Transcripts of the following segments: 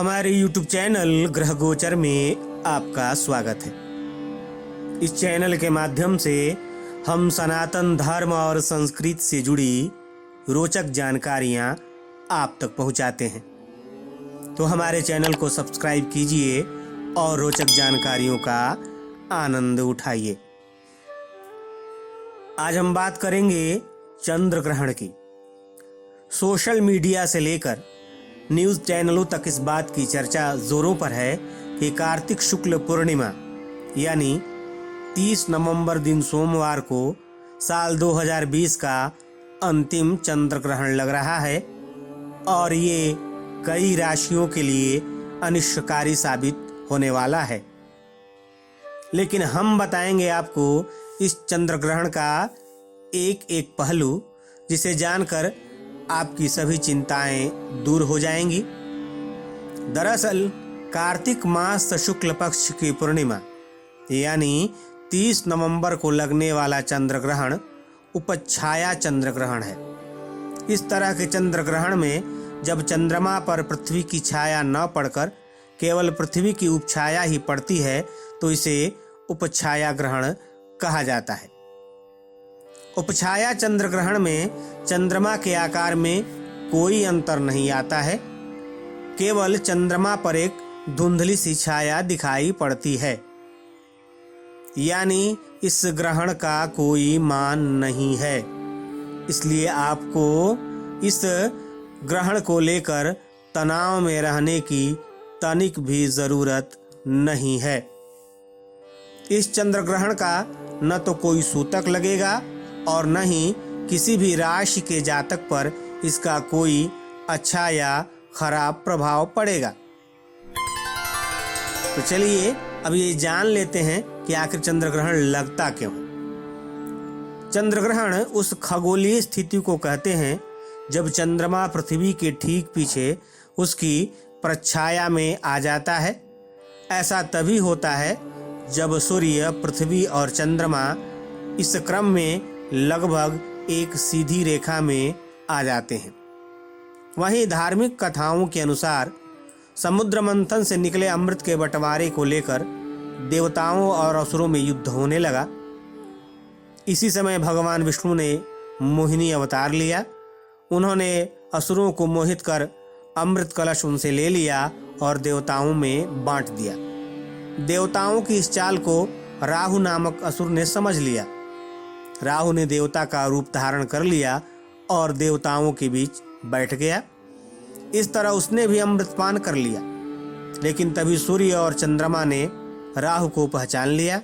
हमारे YouTube channel ग्रह गोचर में आपका स्वागत है। इस चैनल के माध्यम से हम सनातन धर्म और संस्कृति से जुड़ी रोचक जानकारियां आप तक पहुंचाते हैं। तो हमारे चैनल को सब्सक्राइब कीजिए और रोचक जानकारियों का आनंद उठाइए। आज हम बात करेंगे चंद्र ग्रहण की। सोशल मीडिया से लेकर न्यूज़ चैनलों तक इस बात की चर्चा जोरों पर है कि कार्तिक शुक्ल पूर्णिमा यानी 30 नवंबर दिन सोमवार को साल 2020 का अंतिम चंद्र ग्रहण लग रहा है और ये कई राशियों के लिए अनिश्चयकारी साबित होने वाला है। लेकिन हम बताएंगे आपको इस चंद्र ग्रहण का एक एक पहलू, जिसे जानकर आपकी सभी चिंताएं दूर हो जाएंगी। दरअसल कार्तिक मास शुक्ल पक्ष की पूर्णिमा यानी 30 नवंबर को लगने वाला चंद्र ग्रहण उपछाया चंद्र ग्रहण है। इस तरह के चंद्र ग्रहण में जब चंद्रमा पर पृथ्वी की छाया न पड़कर केवल पृथ्वी की उपछाया ही पड़ती है तो इसे उपछाया ग्रहण कहा जाता है। उपछाया चंद्र ग्रहण में चंद्रमा के आकार में कोई अंतर नहीं आता है, केवल चंद्रमा पर एक धुंधली सी छाया दिखाई पड़ती है। यानी इस ग्रहण का कोई मान नहीं है, इसलिए आपको इस ग्रहण को लेकर तनाव में रहने की तनिक भी जरूरत नहीं है। इस चंद्र ग्रहण का न तो कोई सूतक लगेगा और न ही किसी भी राशि के जातक पर इसका कोई अच्छा या खराब प्रभाव पड़ेगा। तो चलिए अब ये जान लेते हैं कि आखिर चंद्र ग्रहण लगता क्यों है। चंद्र ग्रहण उस खगोलीय स्थिति को कहते हैं जब चंद्रमा पृथ्वी के ठीक पीछे उसकी प्रच्छाया में आ जाता है। ऐसा तभी होता है जब सूर्य, पृथ्वी और चंद्रमा इस क्रम में लगभग एक सीधी रेखा में आ जाते हैं। वहीं धार्मिक कथाओं के अनुसार समुद्र मंथन से निकले अमृत के बंटवारे को लेकर देवताओं और असुरों में युद्ध होने लगा। इसी समय भगवान विष्णु ने मोहिनी अवतार लिया। उन्होंने असुरों को मोहित कर अमृत कलश उनसे ले लिया और देवताओं में बांट दिया। देवताओं की इस चाल को राहु नामक असुर ने समझ लिया। राहु ने देवता का रूप धारण कर लिया और देवताओं के बीच बैठ गया। इस तरह उसने भी अमृतपान कर लिया। लेकिन तभी सूर्य और चंद्रमा ने राहु को पहचान लिया।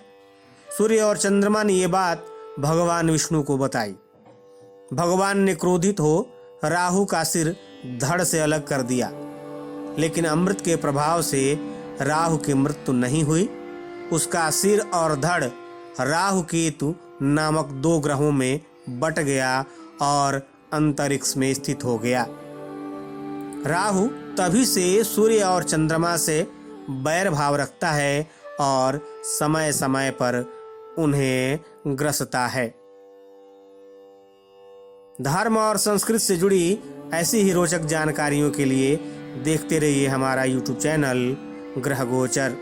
सूर्य और चंद्रमा ने ये बात भगवान विष्णु को बताई। भगवान ने क्रोधित हो राहु का सिर धड़ से अलग कर दिया। लेकिन अमृत के प्रभाव से राहु की मृत्यु नहीं हुई। उसका सिर और धड़ राहु केतु नामक 2 ग्रहों में बट गया और अंतरिक्ष में स्थित हो गया। राहु तभी से सूर्य और चंद्रमा से बैर भाव रखता है और समय समय पर उन्हें ग्रसता है। धर्म और संस्कृति से जुड़ी ऐसी ही रोचक जानकारियों के लिए देखते रहिए हमारा YouTube चैनल ग्रह गोचर।